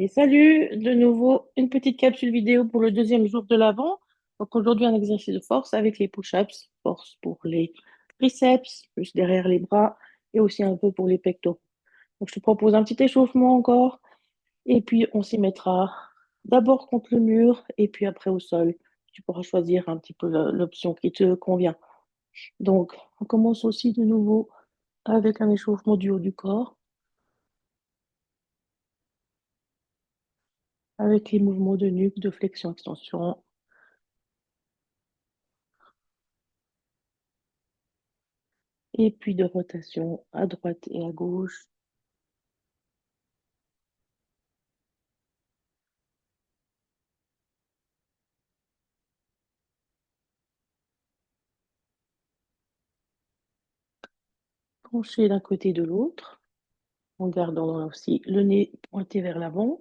Et salut, de nouveau, une petite capsule vidéo pour le deuxième jour de l'avant. Donc aujourd'hui, un exercice de force avec les push-ups, force pour les triceps, plus derrière les bras et aussi un peu pour les pectoraux. Donc je te propose un petit échauffement encore et puis on s'y mettra d'abord contre le mur et puis après au sol. Tu pourras choisir un petit peu l'option qui te convient. Donc on commence aussi de nouveau avec un échauffement du haut du corps, avec les mouvements de nuque, de flexion-extension. Et puis de rotation à droite et à gauche. Pencher d'un côté et de l'autre, en gardant aussi le nez pointé vers l'avant.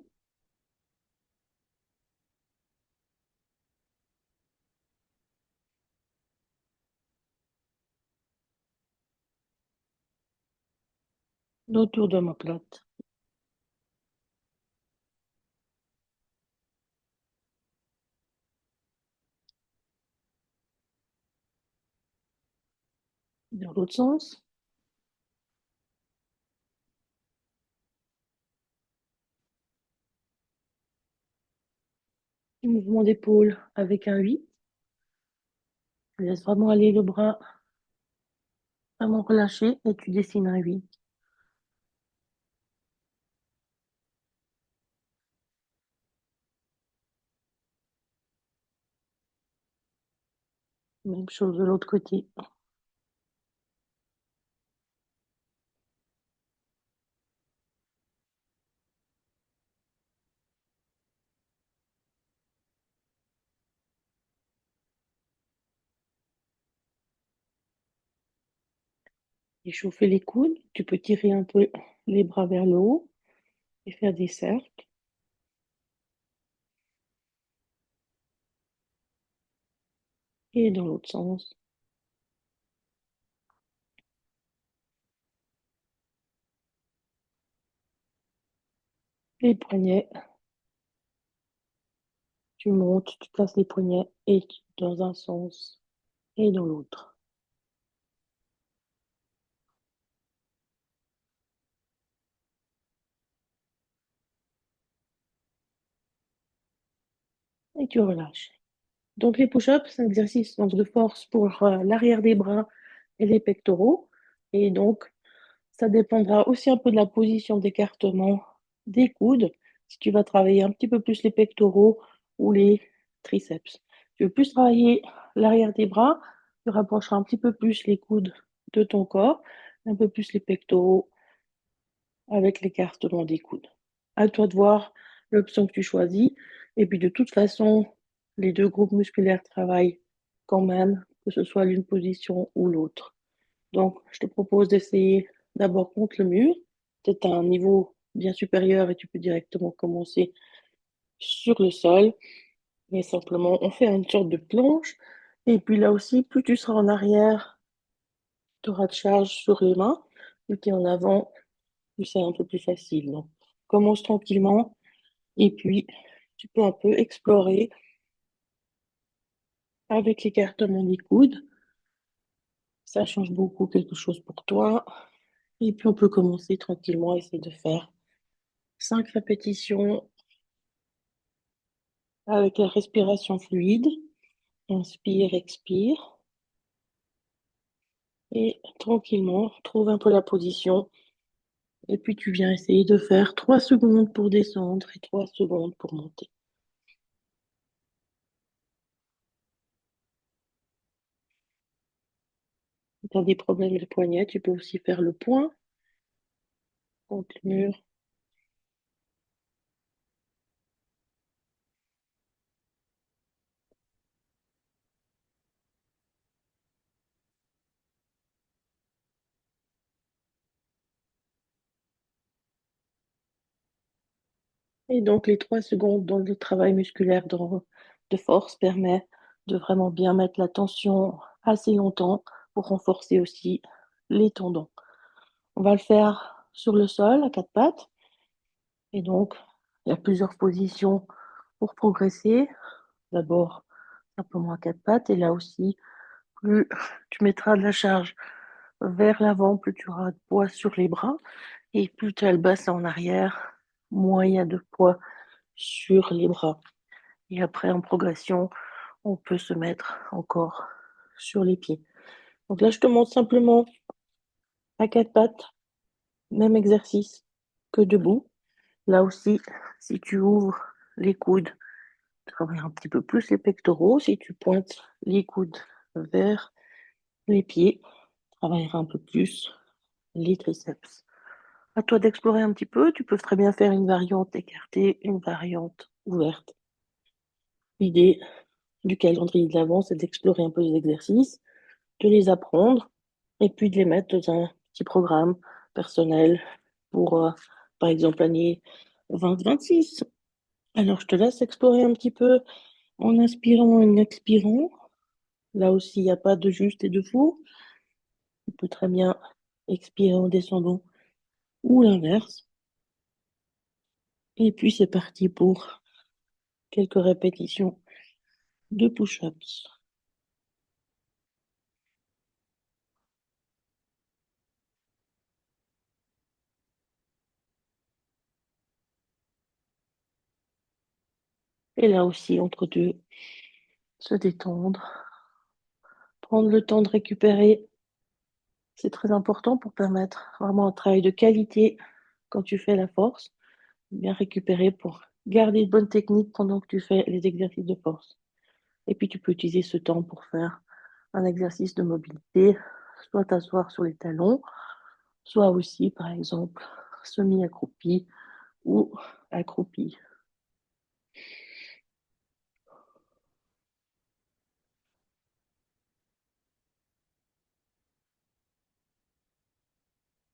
Autour de ma plate. Dans l'autre sens. Mouvement d'épaule avec un 8. Tu laisses vraiment aller le bras, vraiment relâché et tu dessines un 8. Même chose de l'autre côté. Échauffer les coudes. Tu peux tirer un peu les bras vers le haut et faire des cercles. Et dans l'autre sens. Les poignets. Tu montes, tu casses les poignets et dans un sens et dans l'autre. Et tu relâches. Donc les push-ups, c'est un exercice donc, de force pour l'arrière des bras et les pectoraux. Et donc, ça dépendra aussi un peu de la position d'écartement des coudes. Si tu vas travailler un petit peu plus les pectoraux ou les triceps. Tu veux plus travailler l'arrière des bras, tu rapprocheras un petit peu plus les coudes de ton corps, un peu plus les pectoraux avec l'écartement des coudes. À toi de voir l'option que tu choisis. Et puis de toute façon, les deux groupes musculaires travaillent quand même, que ce soit l'une position ou l'autre. Donc, je te propose d'essayer d'abord contre le mur, peut-être à un niveau bien supérieur et tu peux directement commencer sur le sol. Et simplement, on fait une sorte de planche. Et puis là aussi, plus tu seras en arrière, tu auras de charge sur les mains. Plus tu es en avant, plus c'est un peu plus facile. Donc, commence tranquillement. Et puis, tu peux un peu explorer avec l'écartement des coudes. Ça change beaucoup quelque chose pour toi. Et puis, on peut commencer tranquillement à essayer de faire 5 répétitions avec la respiration fluide. Inspire, expire. Et tranquillement, trouve un peu la position. Et puis, tu viens essayer de faire 3 secondes pour descendre et 3 secondes pour monter. Si tu as des problèmes de poignet, tu peux aussi faire le point contre le mur. Et donc, les 3 secondes dans le travail musculaire de force permet de vraiment bien mettre la tension assez longtemps pour renforcer aussi les tendons. On va le faire sur le sol à quatre pattes. Et donc, Il y a plusieurs positions pour progresser. D'abord, simplement à quatre pattes. Et là aussi, plus tu mettras de la charge vers l'avant, plus tu auras de poids sur les bras. Et plus tu as le bassin en arrière, moins il y a de poids sur les bras. Et après, en progression, on peut se mettre encore sur les pieds. Donc là, je te montre simplement à quatre pattes, même exercice que debout. Là aussi, si tu ouvres les coudes, tu travailles un petit peu plus les pectoraux. Si tu pointes les coudes vers les pieds, tu travailleras un peu plus les triceps. À toi d'explorer un petit peu. Tu peux très bien faire une variante écartée, une variante ouverte. L'idée du calendrier de l'avant, c'est d'explorer un peu les exercices, de les apprendre et puis de les mettre dans un petit programme personnel pour, par exemple, l'année 2026. Alors, je te laisse explorer un petit peu en inspirant et en expirant. Là aussi, il n'y a pas de juste et de faux. Tu peux très bien expirer en descendant ou l'inverse. Et puis, c'est parti pour quelques répétitions de push-ups. Et là aussi, entre deux, se détendre, prendre le temps de récupérer. C'est très important pour permettre vraiment un travail de qualité quand tu fais la force. Bien récupérer pour garder une bonne technique pendant que tu fais les exercices de force. Et puis, tu peux utiliser ce temps pour faire un exercice de mobilité, soit t'asseoir sur les talons, soit aussi, par exemple, semi-accroupi ou accroupi.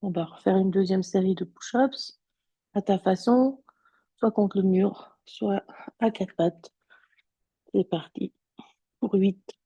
On va refaire une deuxième série de push-ups à ta façon, soit contre le mur, soit à quatre pattes. C'est parti pour 8.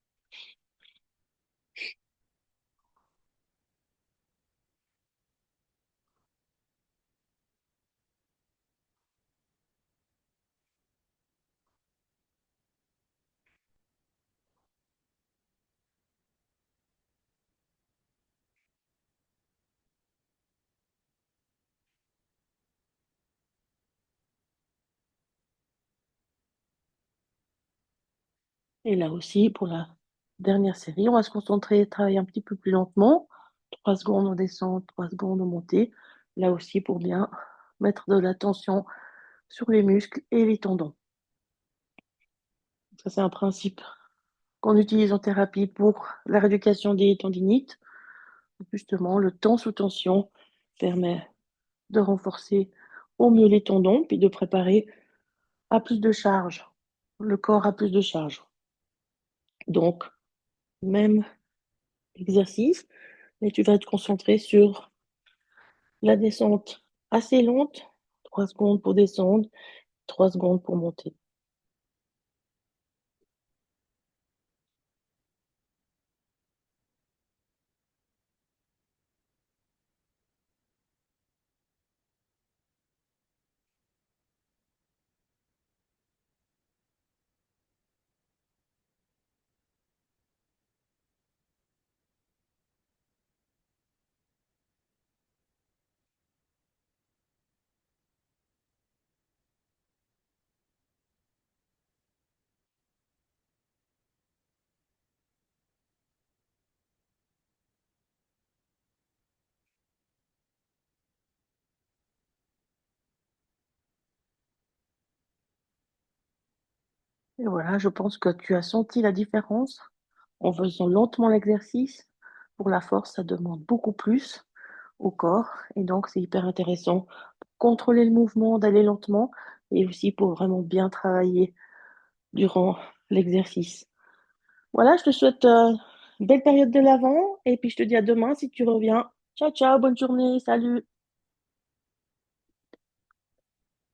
Et là aussi, pour la dernière série, on va se concentrer, travailler un petit peu plus lentement. 3 secondes en descente, 3 secondes en montée. Là aussi, pour bien mettre de la tension sur les muscles et les tendons. Ça, c'est un principe qu'on utilise en thérapie pour la rééducation des tendinites. Justement, le temps sous tension permet de renforcer au mieux les tendons, puis de préparer à plus de charge, le corps a plus de charge. Donc, même exercice, mais tu vas te concentrer sur la descente assez lente, 3 secondes pour descendre, 3 secondes pour monter. Et voilà, je pense que tu as senti la différence en faisant lentement l'exercice. Pour la force, ça demande beaucoup plus au corps et donc c'est hyper intéressant pour contrôler le mouvement, d'aller lentement et aussi pour vraiment bien travailler durant l'exercice. Voilà, je te souhaite une belle période de l'avant et puis je te dis à demain si tu reviens. Ciao, ciao, bonne journée, salut.